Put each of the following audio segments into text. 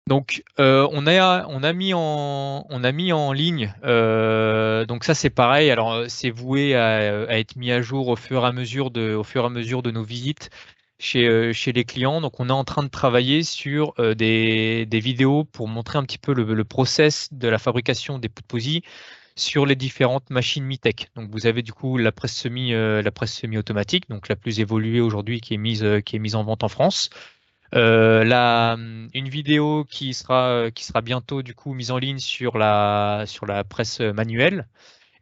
Donc, on a mis en ligne. Donc ça, c'est pareil. Alors, c'est voué à être mis à jour au fur et à mesure de nos visites chez les clients. Donc, on est en train de travailler sur des vidéos pour montrer un petit peu le process de la fabrication des poutres POSI sur les différentes machines Mi-Tech. Donc, vous avez du coup la presse semi-automatique, donc la plus évoluée aujourd'hui qui est mise en vente en France. Une vidéo qui sera bientôt du coup mise en ligne sur la presse manuelle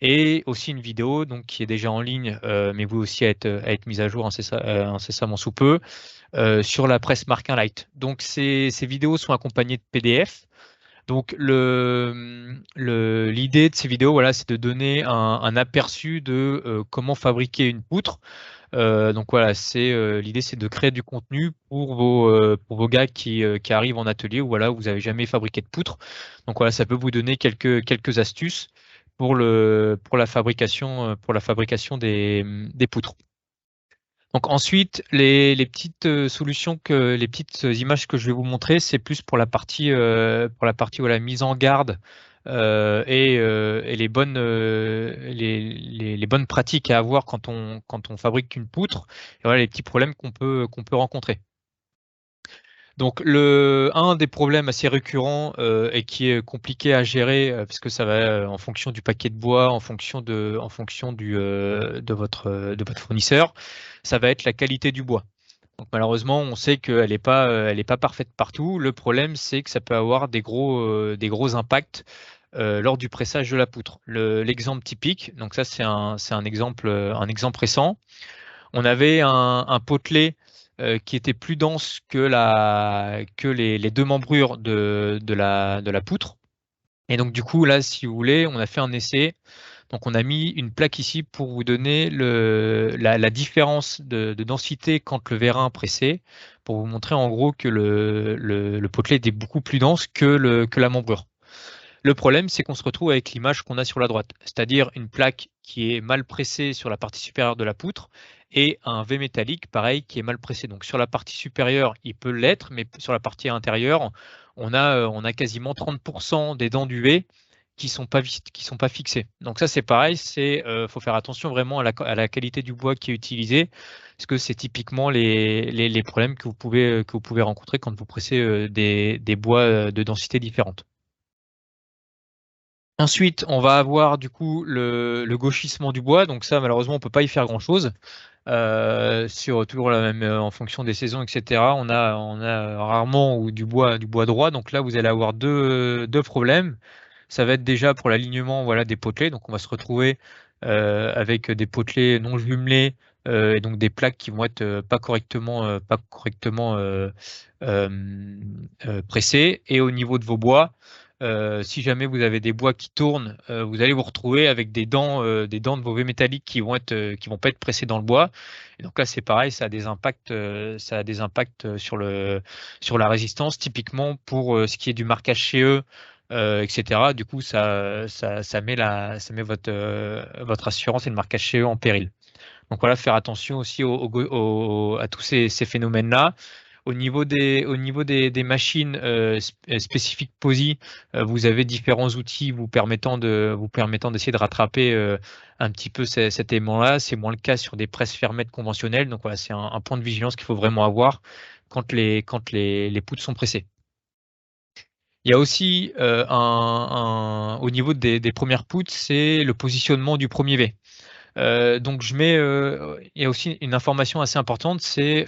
et aussi une vidéo donc qui est déjà en ligne mais vous aussi à être mise à jour incessamment sous peu sur la presse Marquin Light. Donc ces vidéos sont accompagnées de PDF. Donc l'idée de ces vidéos, voilà, c'est de donner un aperçu de comment fabriquer une poutre. Donc voilà, l'idée, c'est de créer du contenu pour vos gars qui arrivent en atelier ou voilà, vous avez jamais fabriqué de poutre. Donc voilà, ça peut vous donner quelques astuces pour la fabrication des poutres. Donc ensuite, les petites solutions les petites images que je vais vous montrer, c'est plus pour la partie voilà, mise en garde et les bonnes pratiques à avoir quand on fabrique une poutre, et voilà les petits problèmes qu'on peut rencontrer. Donc un des problèmes assez récurrents et qui est compliqué à gérer puisque ça va en fonction du paquet de bois, en fonction de votre fournisseur, ça va être la qualité du bois. Donc malheureusement, on sait elle est pas parfaite partout. Le problème, c'est que ça peut avoir des gros impacts lors du pressage de la poutre. L'exemple typique, donc ça c'est un exemple récent. On avait un potelet qui était plus dense que les deux membrures de la poutre. Et donc du coup, là, si vous voulez, on a fait un essai. Donc on a mis une plaque ici pour vous donner la différence de densité quand le vérin pressé, pour vous montrer en gros que le potelet était beaucoup plus dense que la membrure. Le problème, c'est qu'on se retrouve avec l'image qu'on a sur la droite, c'est-à-dire une plaque qui est mal pressée sur la partie supérieure de la poutre et un V métallique, pareil, qui est mal pressé. Donc sur la partie supérieure, il peut l'être, mais sur la partie intérieure, on a quasiment 30% des dents du V qui sont pas fixées. Donc ça, c'est pareil, faut faire attention vraiment à la qualité du bois qui est utilisé, parce que c'est typiquement les problèmes que vous pouvez rencontrer quand vous pressez des bois de densité différente. Ensuite, on va avoir du coup le gauchissement du bois. Donc ça, malheureusement, on peut pas y faire grand-chose. Sur toujours la même en fonction des saisons, etc. On a rarement ou du bois droit. Donc là, vous allez avoir deux problèmes. Ça va être déjà pour l'alignement, voilà, des potelets. Donc on va se retrouver avec des potelets non jumelés et donc des plaques qui vont être pas correctement pressées. Et au niveau de vos bois, si jamais vous avez des bois qui tournent, vous allez vous retrouver avec des dents de vos V métalliques qui vont pas être pressées dans le bois. Et donc là, c'est pareil, ça a des impacts sur la résistance, typiquement pour ce qui est du marquage chez eux, etc. Du coup, ça met votre assurance et le marquage chez eux en péril. Donc voilà, faire attention aussi à tous ces phénomènes-là. Au niveau des machines spécifiques POSI, vous avez différents outils vous permettant d'essayer de rattraper un petit peu cet élément-là. C'est moins le cas sur des presses fermettes conventionnelles. Donc voilà, c'est un point de vigilance qu'il faut vraiment avoir quand les poutres sont pressées. Il y a aussi au niveau des premières poutres, c'est le positionnement du premier V. Donc il y a aussi une information assez importante, c'est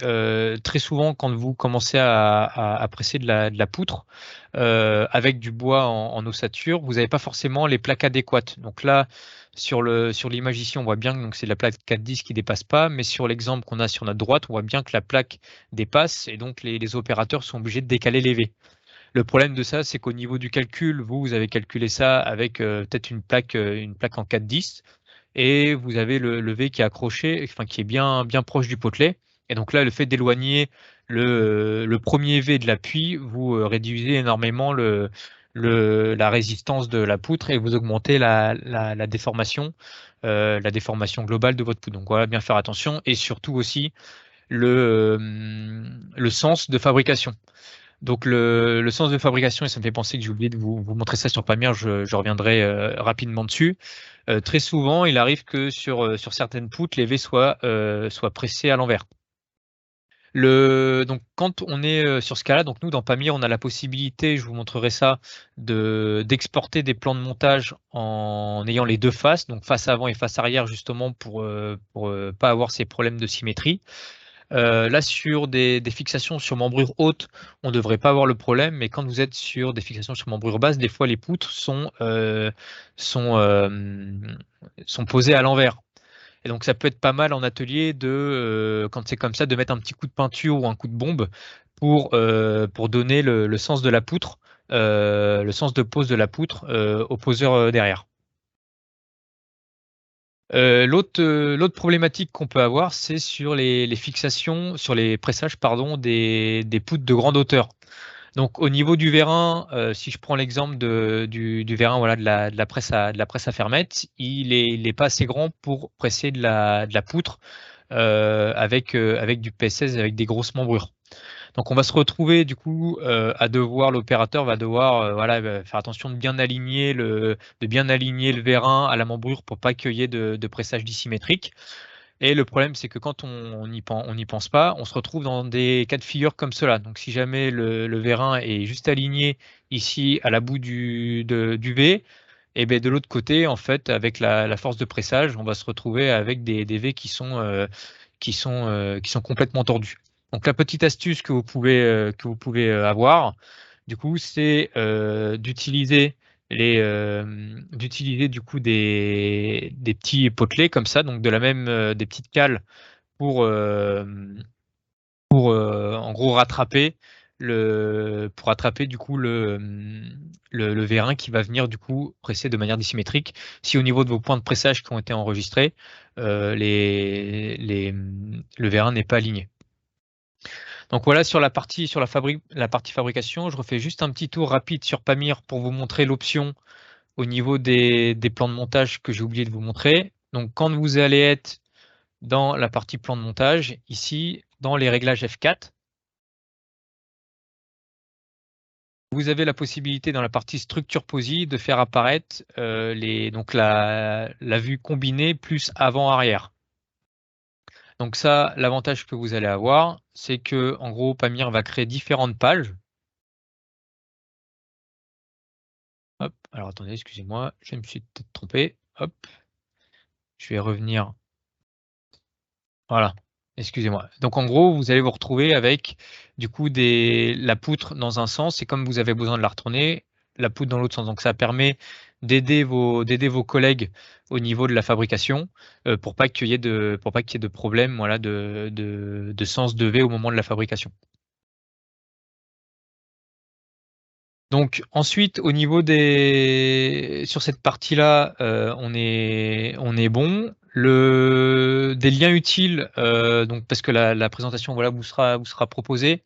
très souvent quand vous commencez à presser de la poutre avec du bois en ossature, vous n'avez pas forcément les plaques adéquates. Donc là, sur l'image ici, on voit bien que donc c'est la plaque 410 qui dépasse pas, mais sur l'exemple qu'on a sur notre droite, on voit bien que la plaque dépasse et donc les opérateurs sont obligés de décaler les V. Le problème de ça, c'est qu'au niveau du calcul, vous avez calculé ça avec peut-être une plaque en 410 et vous avez le V qui est accroché, enfin qui est bien proche du potelet. Et donc là, le fait d'éloigner le premier V de l'appui, vous réduisez énormément la résistance de la poutre et vous augmentez la déformation globale de votre poutre. Donc voilà, bien faire attention et surtout aussi le sens de fabrication. Donc le sens de fabrication, et ça me fait penser que j'ai oublié de vous montrer ça sur Pamir, je reviendrai rapidement dessus. Très souvent, il arrive que sur certaines poutres, les V soient pressés à l'envers. Donc quand on est sur ce cas-là, donc nous dans Pamir, on a la possibilité, je vous montrerai ça, d'exporter des plans de montage en ayant les deux faces, donc face avant et face arrière, justement pour pas avoir ces problèmes de symétrie. Là, sur des fixations sur membrure haute, on ne devrait pas avoir le problème, mais quand vous êtes sur des fixations sur membrure basse, des fois les poutres sont posées à l'envers. Et donc ça peut être pas mal en atelier quand c'est comme ça, de mettre un petit coup de peinture ou un coup de bombe pour donner le sens de la poutre, le sens de pose de la poutre au poseur derrière. L'autre problématique qu'on peut avoir, c'est sur les fixations, sur les pressages, pardon, des poutres de grande hauteur. Donc au niveau du vérin, si je prends l'exemple du vérin, voilà, de la presse à fermette, il est pas assez grand pour presser de la poutre avec du P16, avec des grosses membrures. Donc on va se retrouver du coup l'opérateur va devoir faire attention de bien aligner le vérin à la membrure pour pas qu'il y ait de pressage dissymétrique. Et le problème, c'est que quand on n'y pense pas, on se retrouve dans des cas de figure comme cela. Donc si jamais le vérin est juste aligné ici à la bout du V, et bien de l'autre côté, en fait, avec la force de pressage, on va se retrouver avec des V qui sont complètement tordus. Donc la petite astuce que vous pouvez avoir, du coup, c'est d'utiliser du coup des petits potelets comme ça, donc des petites cales pour en gros pour rattraper du coup le vérin qui va venir du coup presser de manière dissymétrique. Si au niveau de vos points de pressage qui ont été enregistrés, le vérin n'est pas aligné. Donc voilà sur la partie fabrication, je refais juste un petit tour rapide sur Pamir pour vous montrer l'option au niveau des plans de montage que j'ai oublié de vous montrer. Donc quand vous allez être dans la partie plan de montage, ici dans les réglages F4, vous avez la possibilité dans la partie structure POSI de faire apparaître donc la vue combinée plus avant-arrière. Donc ça, l'avantage que vous allez avoir, c'est que en gros, Pamir va créer différentes pages. Hop, alors attendez, excusez-moi, je me suis peut-être trompé. Hop, je vais revenir. Voilà, excusez-moi. Donc en gros, vous allez vous retrouver avec du coup la poutre dans un sens, et comme vous avez besoin de la retourner, la poutre dans l'autre sens. Donc ça permet d'aider vos collègues au niveau de la fabrication pour pas qu'il y ait de problème, voilà, de sens de V au moment de la fabrication. Donc ensuite, au niveau sur cette partie-là, on est bon. Des liens utiles, donc parce que la présentation voilà vous sera proposée.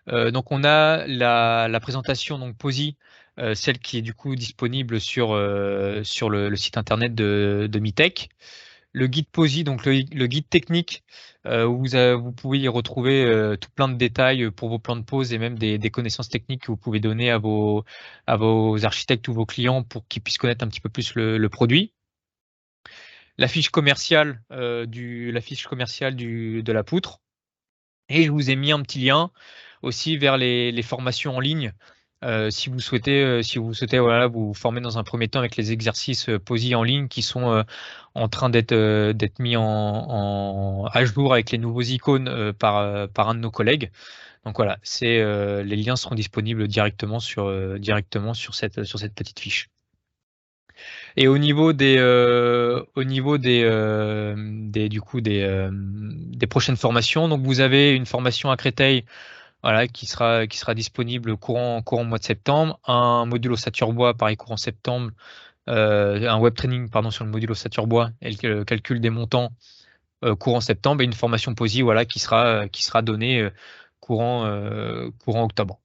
Donc on a la présentation donc POSI, celle qui est du coup disponible sur le site internet de Mitech. Le guide POSI, donc le guide technique, où vous pouvez y retrouver tout plein de détails pour vos plans de pose et même des connaissances techniques que vous pouvez donner à vos architectes ou vos clients pour qu'ils puissent connaître un petit peu plus le produit. La fiche commerciale, de la poutre. Et je vous ai mis un petit lien aussi vers les formations en ligne. Si vous souhaitez voilà, vous former dans un premier temps avec les exercices POSI en ligne qui sont en train d'être mis à jour avec les nouveaux icônes par un de nos collègues. Donc voilà, les liens seront disponibles directement sur cette petite fiche. Et au niveau des prochaines formations, donc vous avez une formation à Créteil, voilà, qui sera disponible courant mois de septembre, un module ossature bois pareil courant septembre, un web training pardon sur le module ossature bois et le calcul des montants courant septembre, et une formation POSI voilà qui sera donnée courant octobre.